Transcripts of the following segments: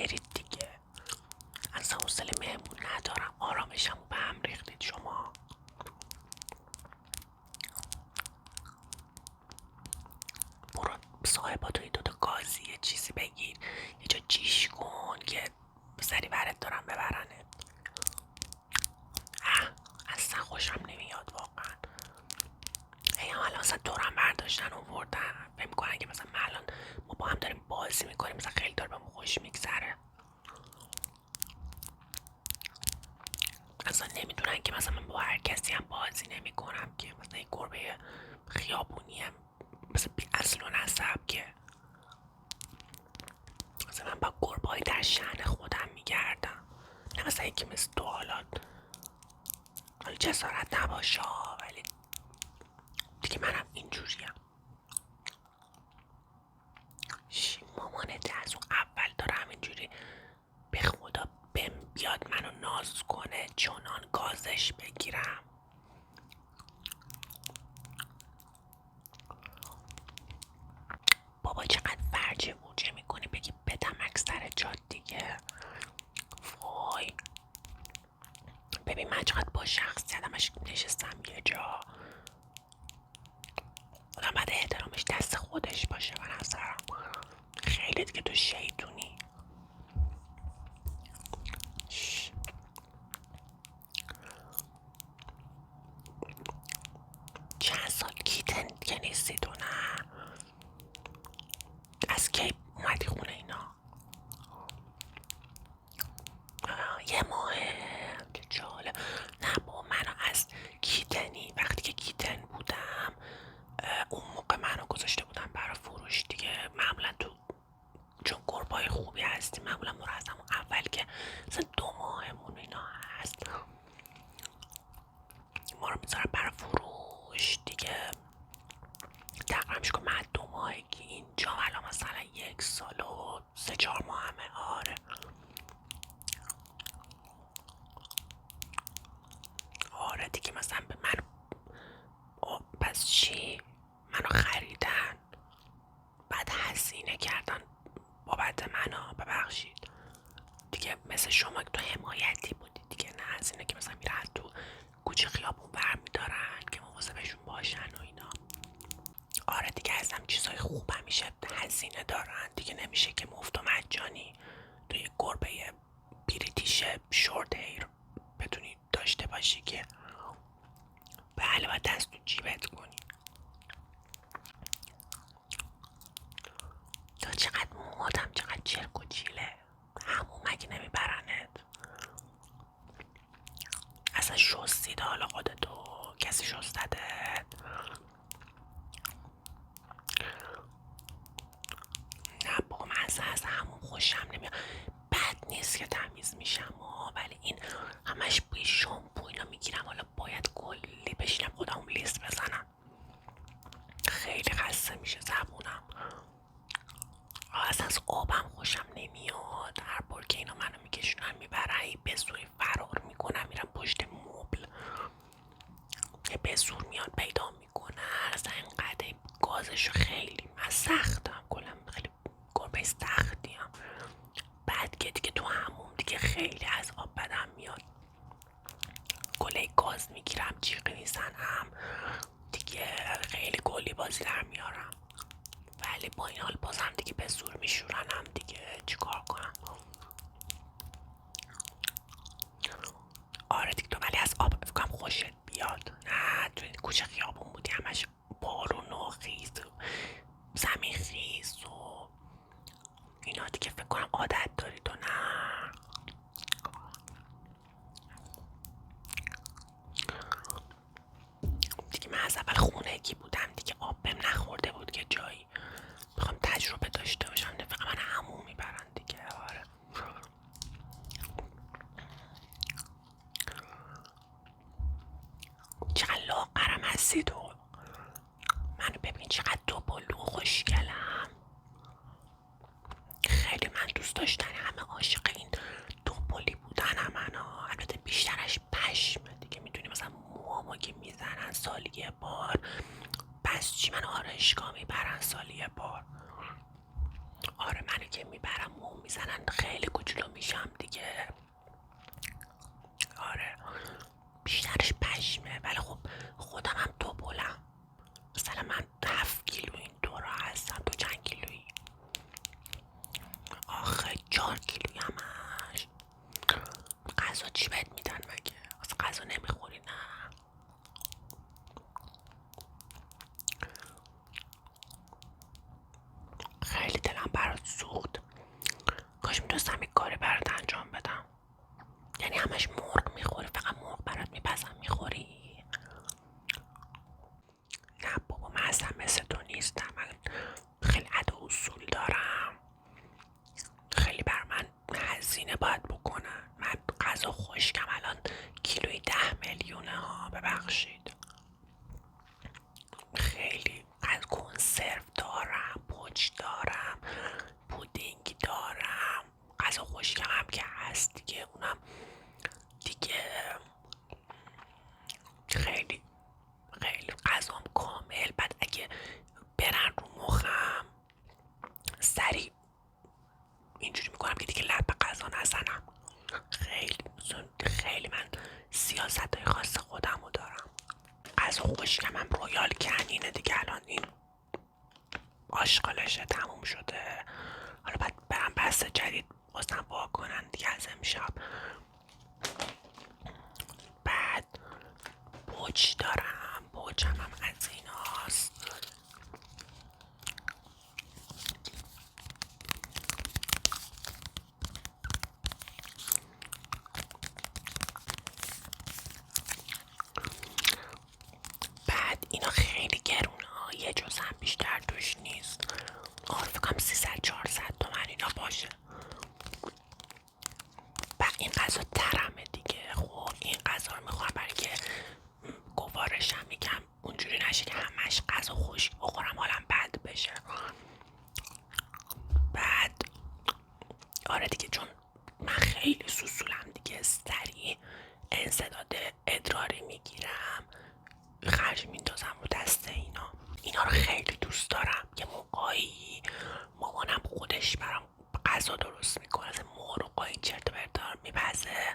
برید دیگه. اصلا حوصله مهمون ندارم. آرامشم به هم ریختید شما. برو صاحبا توی دوتا گازی یه چیزی بگیر، یه جا جیش کن که سری برت دارم ببرنت. اصلا خوشم نمیاد واقعا. ای حالا اصلا دورم برداشتن آوردن، فکر میکنن که مثلا الان ما با هم داریم بازی میکنیم، مثلا خیلی داره بهمون خوش میگذره. اصلا نمیدونن که مثلا من با هر کسی هم بازی نمیکنم، که مثلا این گربه خیابونی هم مثلا بی اصل و نسب، که مثلا من با گربه های در شأن خودم میگردم، نه مثلا یکی مثل تو. حالا جسارت نباشه ولی دیگه منم اینجوریم. مامانت از اون اول داره همینجوری به خدا بهم بیاد منو ناز کنه چنان گازش بگیرم. بابا چقدر فرجه موجه میکنی بگی بدم اکثر جاد دیگه. وای ببین من چقدر با شخصیتمش نشستم یه جا. آدم باید احترامش دست خودش باشه به نظرم. خیلی دیگه تو شیطونی. چند سال کیتن که نیستی تو؟ نه از کی اومدی خونه اینا؟ یه ماهه، که جالب. نه با منو از کیتنی وقتی که کیتن بودم اون موقع منو گذاشته بودم برای فروش دیگه. معمولا تو چون گربای خوبی هستی معمولا ما رو از همون اول که مثلا 2 ماهمون اینا هست ما رو میذارن برای فروش دیگه. تقریبا میشه که من 2 ماهگی اینجا الان مثلا 1 سال و 3-4 ماه همه. آره آره دیگه مثلا به من پس چی؟ منو خریدن بعد هزینه کردن بابت منو. ببخشید دیگه مثل شما که تو حمایتی بودی دیگه، نه هزینه که مثلا میرن تو کوچه خیابون برمیدارن که مواظبشون باشن و اینا. آره دیگه از هم چیزای خوب همیشه هزینه دارن دیگه، نمیشه که مفت و مجانی توی گربه بریتیش شورت هیر بتونی داشته باشی که. بله باید دست تو جیبت کنی. تو چقدر موهاتم چقدر چرک و چیله. همون مگه نمیبرنت؟ اصلا شستید حالا خودتو؟ کسی شستدت؟ نه بابا من اصلا از همون خوشم نمیاد. بد نیست که تمیز میشم ولی این همش بوی شامپو اینا میگیرم، حالا باید کلی بشینم خودم لیست بزنم. خیلی خسته میشه زبونم. اصلا از آبم خوشم نمیاد. هر بار که اینا منو میکشونن میبرن به زوری فرار میکنم میرم پشت مبل، به زور میاد پیدا میکنن. اصلا اینقدر گازشو خیلی من سختم، کلم خیلی گربه سختیم. بعد که دیگه تو همون دیگه خیلی از آب بدم میاد، گله گاز میگیرم جیغ میزنم دیگه، خیلی گلی بازی در میارم. ولی با این حال بازم دیگه به زور میشورنم دیگه، چیکار کنم؟ آره دیگه تو ولی از آب فکرم خوشت بیاد. نه تو این کوچه خیابون بودی همش بارون و خیز زمین خیز و اینا دیگه، فکر کنم عادت داری تو. نه دیگه من از اول خونگی بودم دیگه، آب بهم نخورده بود که جایی بخوام تجربه داشته باشم. نه فقط من همون میبرن دیگه. آره چقدر لاغرم هستی تو. منو ببین چقدر دوپلو و خوشگلم. خیلی من دوست داشتن همه عاشق این دوپلی بودنم. البته بیشترش پشمه دیگه، میدونی مثلا موامو که میزنن سالی یه بار، پس چی من آرایشگاه میبرن سالی یه بار. آره منو که میبرن مو میزنن خیلی کیلو میشم دیگه. آره بیشترش پشمه، ولی خب خودم هم توپلم. مثلا من 7 کیلو این دورا هستم، تو چند کیلویی؟ آخه 4 کیلویی همش. غذا چی بهت میدن مگه؟ اصلا غذا نمیخوری؟ نه خیلی دلم برات سوخت. کاش میتونستم یک کاری برات انجام بدم. یعنی همش مرغ میخوری؟ فقط مرغ برات میپزم میخوری؟ نه بابا من اصلا مثل تو نیستم. من خیلی عد و اصول دارم. خیلی بر من هزینه باید بکنن. من غذا خشکم الان کیلوی 10 میلیونه ها. ببخشید. خیلی از کنسرو دارم، پوچ دارم، پودینگ دارم، غذا خشکم هم که هست دیگه. اونم دیگه خیلی خیلی غذام کامل. بعد اگه برن رو مخم سریع اینجوری میکنم که دیگه لب به غذا نزنم. خیلی خیلی من سیاست های خاص خودم رو دارم. غذا خشکم هم رویال کنینه دیگه. الان این آشغالشه، تموم شده. حالا باید برم بسته جدید بازم وا کنن دیگه از امشب. بعد پوچ دارم، پوچم هم از ایناست. بعد اینا خیلی گرونه ها، یه جز هم بیشتر توش نیست. فکر کنم 300-400 تومن اینا باشه. بعد این غذا ترمه دیگه. خب این غذا رو میخورم برای که گوارشم میگم اونجوری نشه که همش غذا خشک بخورم حالم بد بشه. بعد آره دیگه، چون من خیلی سوسولم دیگه، سریع انسداد ادراری میگیرم، خرج میندازم رو دست اینا رو خیلی دوست دارم. یه موقعی مامانم خودش برام غذا درست میکنه، از مرغ و این چرت و پرتا میپزه.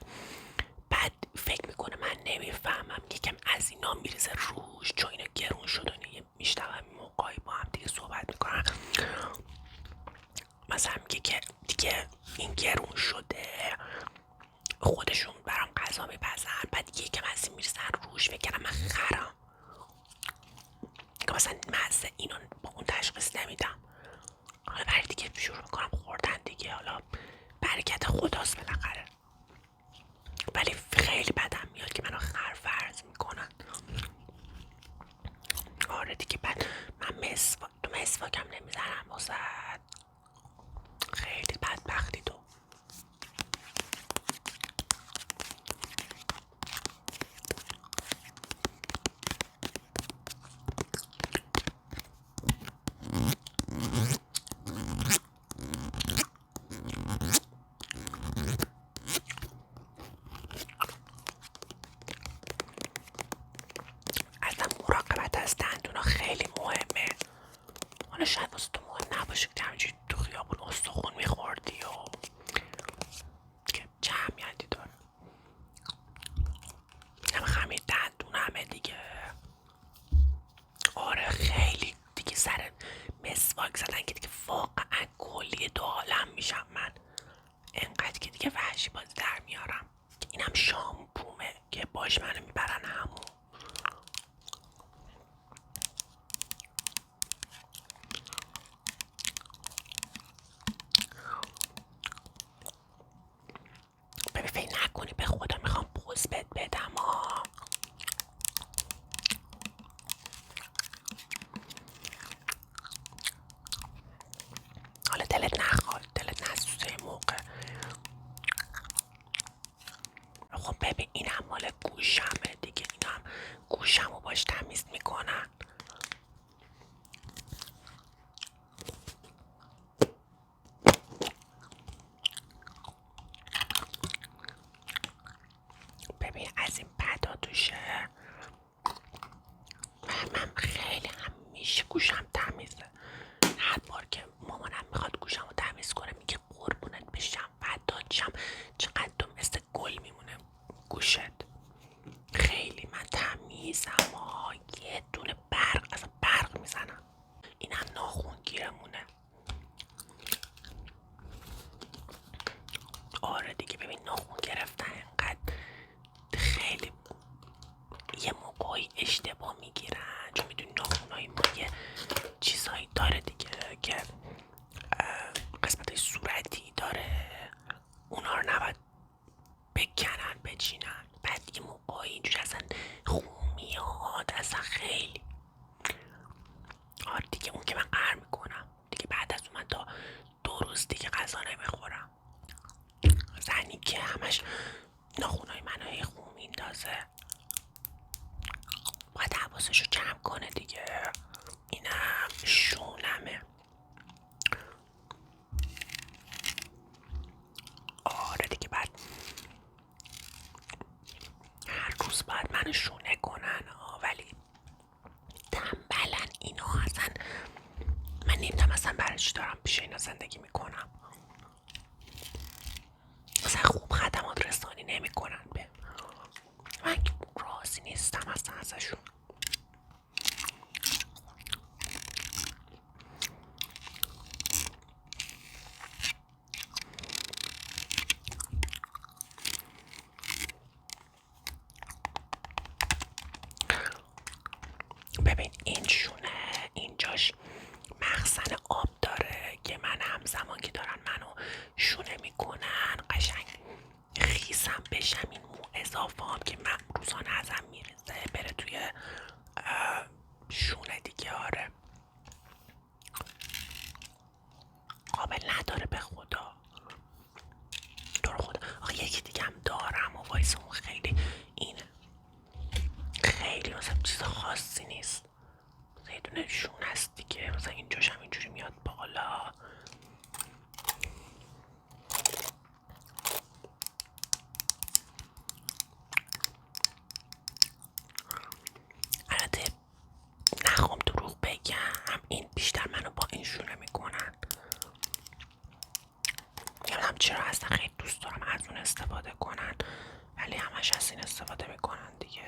بعد فکر میکنه من نمیفهمم، یکم از اینا میریزه روش، چون اینا گرون شد و میشنوم موقعی با هم دیگه صحبت میکنن. مثلا میگه که دیگه این گرون شده، خودشون برام غذا میپزن. بعد یکم از این میریزن روش، فکر کنم من خرم که مثلا مزه اینو با اون تشخیص نمیدم. حالا برای دیگه شروع میکنم خوردن دیگه. حالا برکت خداست بالاخره. ولی خیلی بدم میاد که منو خر فرض میکنن. آره دیگه. بعد من مسواکم نمیزنم واسه خیلی بدبختی تو. اصلا مراقبت از دندونا خیلی مهمه. حالا شاید واسه تو مهم نباشه که همینجوری تو خیابون استخون میخوردی و که جمعیتی داره. هم خمیر دندون همه دیگه. آره خیلی دیگه سر مسواک زدن که دیگه واقعا کلی دو عالم میشم من. انقدر که دیگه وحشی بازی در میارم. اینم شامپومه که باش منو میبرن همون. ببین فکر نکنی به خدا میخوام پوز بهت بدم ها. حالا دلت نخواد، دلت نسوزه موقع. خب ببین این هم مال گوشمه دیگه. این هم گوشمو باش تمیز میکنن. ببین از این پدا توشه. من خیلی همیشه گوشم تمیزه. هر بار که مامانم میخواد گوشمو تمیز کنه میگه قربونت بشم فدات شم. چقدر تو مثل گل میمونه گوشت. خیلی من تمیزم یه دونه برق اصلا برق میزنم. اینم ناخون گیرمونه. آره دیگه ببین ناخون گرفتن اینقدر خیلی یه موقعی اشتباه میگیرن، چون میدونی ناخونای ما یه چیزایی داره دیگه که قسمتای صورتی داره، اونا رو نباید بکنن بچینن. بعد یه موقعی اینجوری اصلا خون میاد اصلا خیلی. آره دیگه اون که من قهر میکنم دیگه. بعد از اون من تا 2 روز دیگه غذا نمیخورم. زنی که همش ناخونای منو خون میندازه باید حواسشو جمع کنه دیگه. اینم شونمه. آره دیگه بعد هر روز باید منو شونه کنن ولی تنبلن اینا اصلا. من نمیدونم اصلا برای چی دارم پیش اینا زندگی میکنم. اصلا خوب خدمات رسانی نمیکنن به من. راضی نیستم اصلا ازشون. ببین این شونه اینجاش مخزن آب داره که من همزمان که دارن منو شونه میکنن قشنگ خیسم بشم. این مو اضافه هم که من روزانه ازم میریزه بره توی شونه دیگه. آره قابل نداره به خدا. تو رو خدا آخه یکی دیگه هم دارم و وایس اون خیلی اینه، خیلی مثلا چیز خاصی نیست. مثلا یه دونه شون هست دیگه، مثلا اینجاش هم اینجوری میاد بالا. البته نخوام دروغ بگم این بیشتر منو با این شونه میکنن. نمیدونم چرا اصلا خیلی دوست دارم از اون استفاده کنن ولی همش از این استفاده میکنن دیگه.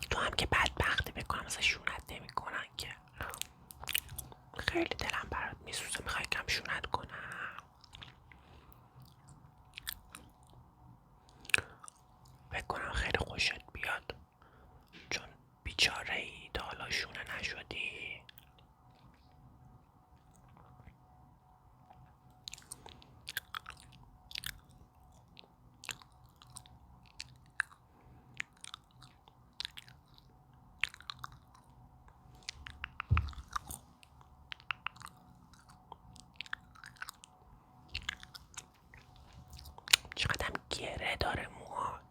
تو هم که بدبختی بکنم مثلا شونت نمیکنن که. خیلی دلم برات میسوزه میخوای کم شونت کنم. فکر کنم خیلی خوشت بیاد چون بیچاره ای تا حالا شونه نشدی. چقدرم گره داره موهات.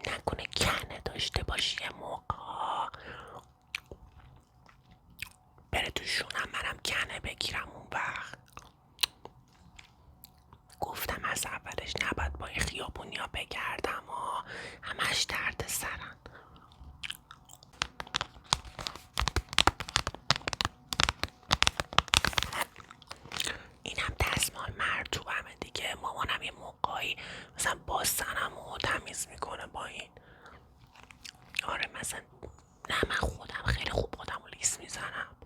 نکنه کنه داشته باشی یه موقع بره تو شونم منم کنه بگیرم اون وقت. گفتم از اولش نباید با این خیابونیا بگردم همش درد سرن. اینم دستمال مرطوبمه دیگه. مامانم یه موقعی مثلا باستنم و تمیز میکنه با این. آره مثلا نه من خودم خیلی خوب خودم رو لیس میزنم.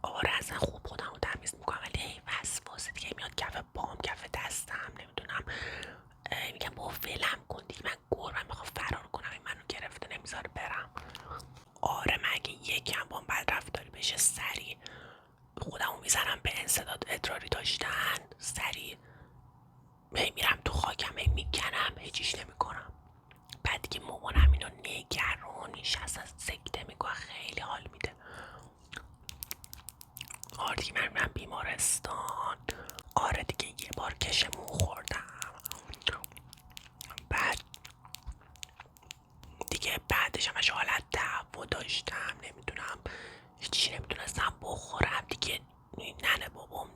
آره اصلا خوب خودم رو تمیز میکنم ولی این وسواس دیگه میاد کف پام کف دستم نمیدونم میگم با ولم کن دیگه. من گربه میخوام فرار کنم این منو گرفته نمیذاره برم. آره من اگه یکم با بد رفتاری بشه سریع خودمو میزنم به انسداد ادراری داشتن. سریع میرم تو خاکم میکنم هیچیش نمیکنم. بعد دیگه مامانم اینو نگران میشه اصلا سکته میکنه خیلی حال میده. آره دیگه من میرم بیمارستان. آره دیگه یه بار کش مو خوردم بعد دیگه بعدش همش حالت تهوع داشتم نمیدونم هیچی نمیتونستم بخورم دیگه. ننه بابام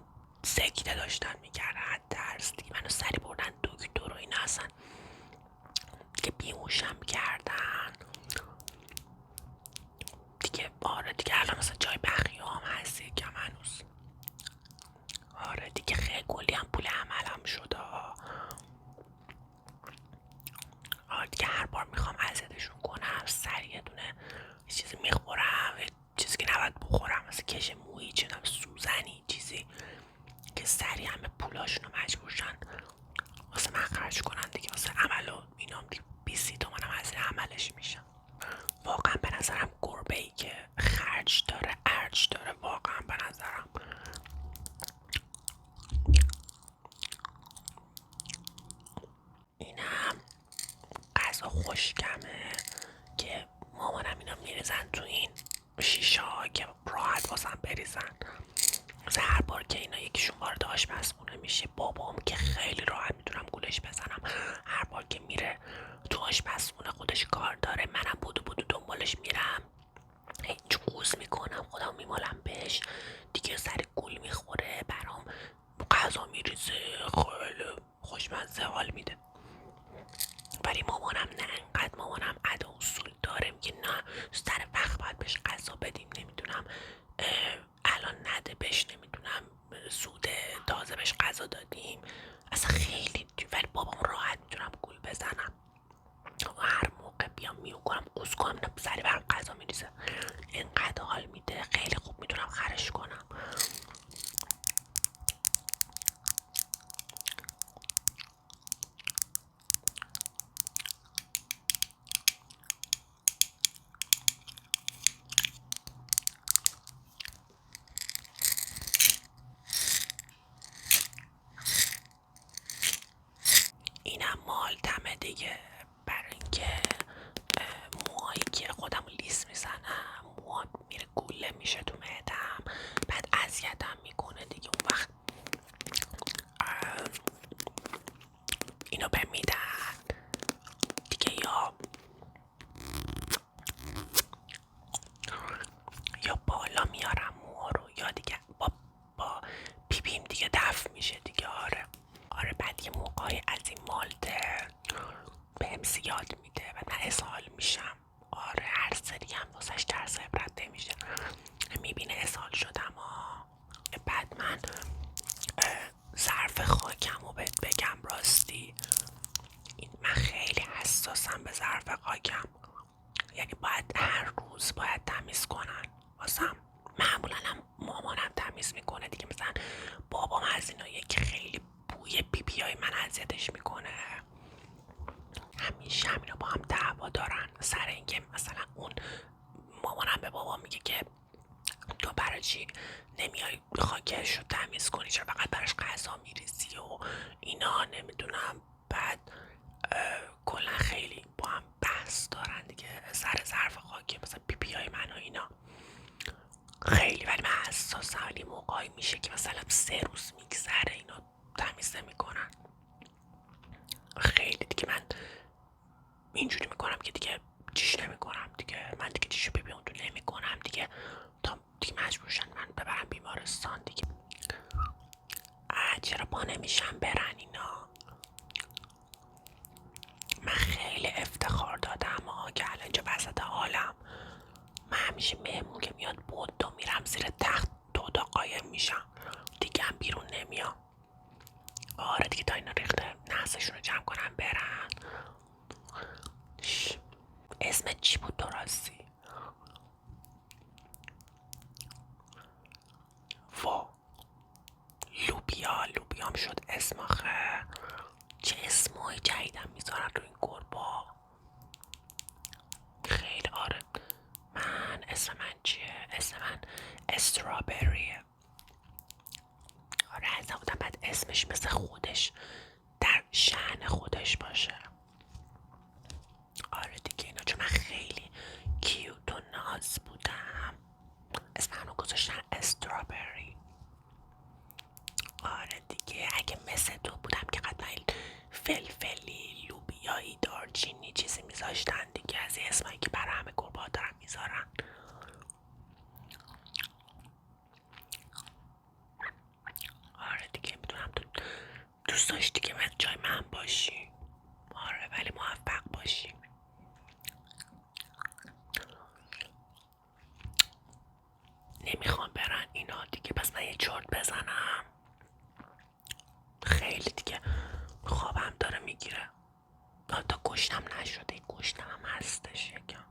سریع همه پولاشونو مجبورشن واسه من خرج کنن دیگه، واسه عمل و اینام دیگه 20 تومنم از این عملش میشه. واقعا به نظرم گربه ای که خرج داره ارج داره، واقعا به نظرم. اینم غذا خشکمه که مامانم اینا میریزن تو این شیشه ها که راحت واسم بریزن. هر بار که اینا یکیشون وارد آشپزخونه میشه، بابام که خیلی راحت میتونم گولش بزنم، هر بار که میره تو آشپزخونه خودش کار داره، منم بودو دنبالش میرم، هیچ قوز میکنم خودم میمالم بهش دیگه، سر گول میخوره برام، غذا میریزه، خیلی خوشمزه حال میده. ولی مامانم نه، انقدر مامانم ادا اصول داره، میگه نه سر وقت باید بهش غذا بدیم، نمیدونم الان نده بهش، نمیدونم سود تازه بهش غذا دادیم، اصلا خیلی. ولی بابام راحت میتونم گول بزنم، هر موقع بیام میو کنم قوز کنم نه سری برام غذا میریزه، اینقدر حال میده، خیلی خوب میتونم خرش کنم. اینم مالتمه دیگه، برای اینکه موهایی که خودم لیس میزنم موها میره گوله میشه تو معدم، بعد اذیتم میکنه دیگه. اون وقت اینو به میدن دیگه، یا بالا میارم موها رو، یا دیگه با پیپیم دیگه دفع میشه دیگه. آره بعد یه موقعی از این مالته بهم زیاد میده و من اسهال میشم. آره هر سری هم واسش درس عبرت نمیشه، میبینه اسهال شدم بعد من ظرف خاکم رو بهت بگم راستی، من خیلی حساسم به ظرف خاکم، یعنی باید هر روز باید تمیز کنن واسم. معمولا هم مامانم تمیز میکنه دیگه، مثلا بابام از اینایه که خیلی بوی پیپی های من اذیتش میکنه، همیشه همینا با هم دعوا دارن سر اینکه مثلا اون مامانم به بابا میگه که تو برای چی نمیای خاکش رو تمیز کنی، چرا فقط براش غذا میریزی و اینا، نمیدونم. بعد کلا خیلی با هم بحث دارن دیگه سر ظرف خاکی، مثلا پیپی های من و اینا خیلی. ولی من حساسم، ولی موقعی میشه که مثلا 3 روز میگذره اینا تمیز نمیکنن، خیلی دیگه من اینجوری میکنم که دیگه چیش نمیکنم دیگه، من دیگه چیشو پیپی اون تو نمیکنم دیگه، تا دیگه مجبورشن من ببرم بیمارستان دیگه. چرا پا نمیشن برن اینا؟ من خیلی افتخار دادم که الان اینجا وسط حالم، من همیشه مهمون که میاد بود و میرم زیر تخت دو قایم میشم دیگه، هم بیرون نمیام. آره دیگه تا اینا ریخته نحسشون رو جمع کنم برن. اسمت چی بود تو راستی؟ وا لوبیام شد اسم آخه، چه اسمای جدیدم میذارن رو این گربا خیلی. آره اسم من چیه؟ اسم من استرابریه. آره از بودم بعد اسمش مثل خودش در شأن خودش باشه. آره دیگه اینا چون من خیلی کیوت و ناز بودم اسم منو گذاشتن استرابری. آره دیگه اگه مثل تو بودم که قطعا فلفلی لوبیایی دارچینی چیزی میذاشتن دیگه، از این اسمایی که برای همه گربه دارن میذارن. آره دیگه میدونم تو دوست داشتی که من جای من باشی. آره ولی موفق باشی. نمیخوام برن اینا دیگه، پس من یه چرت بزنم، خیلی دیگه خوابم داره میگیره، تا گشتم نشده، گشتم هم هستش یکم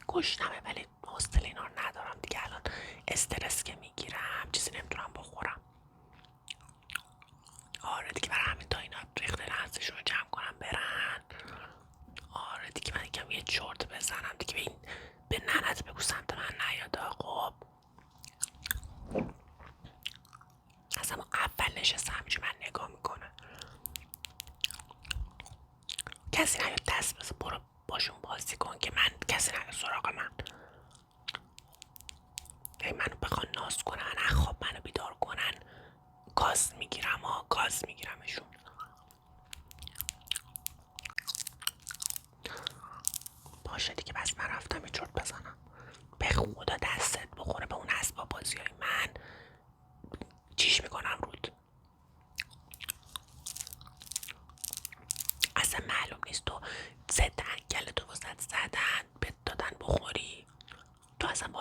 گشتمه ولی حوصله اینا رو ندارم دیگه الان، استرس که میگیرم چیزی نمیتونم بخورم. آره دیگه برای همین تا اینا ریخته لحظه‌شون رو جمع کنم برن. آره دیگه من یکم یه چرت بزنم دیگه. به ننت بگو سمت من نیاد. خب اصلا ما اول نشسته همینجور من نگاه میکنه. کسی نیاد دست بزن برو باشون بازی کن که من کسی نیاد سراغ من. منو بخوان ناز کنن خب منو بیدار کنن گاز میگیرم گاز میگیرمشون. باشه دیگه بس من رفتم یه چرت بزنم. به خدا دستت بخوره به اون اسباب بازی های من چیش میکنم رود. اصلا معلوم نیست تو ضد انگل تو واسط زدن بهت دادن بخوری. تو اصلا با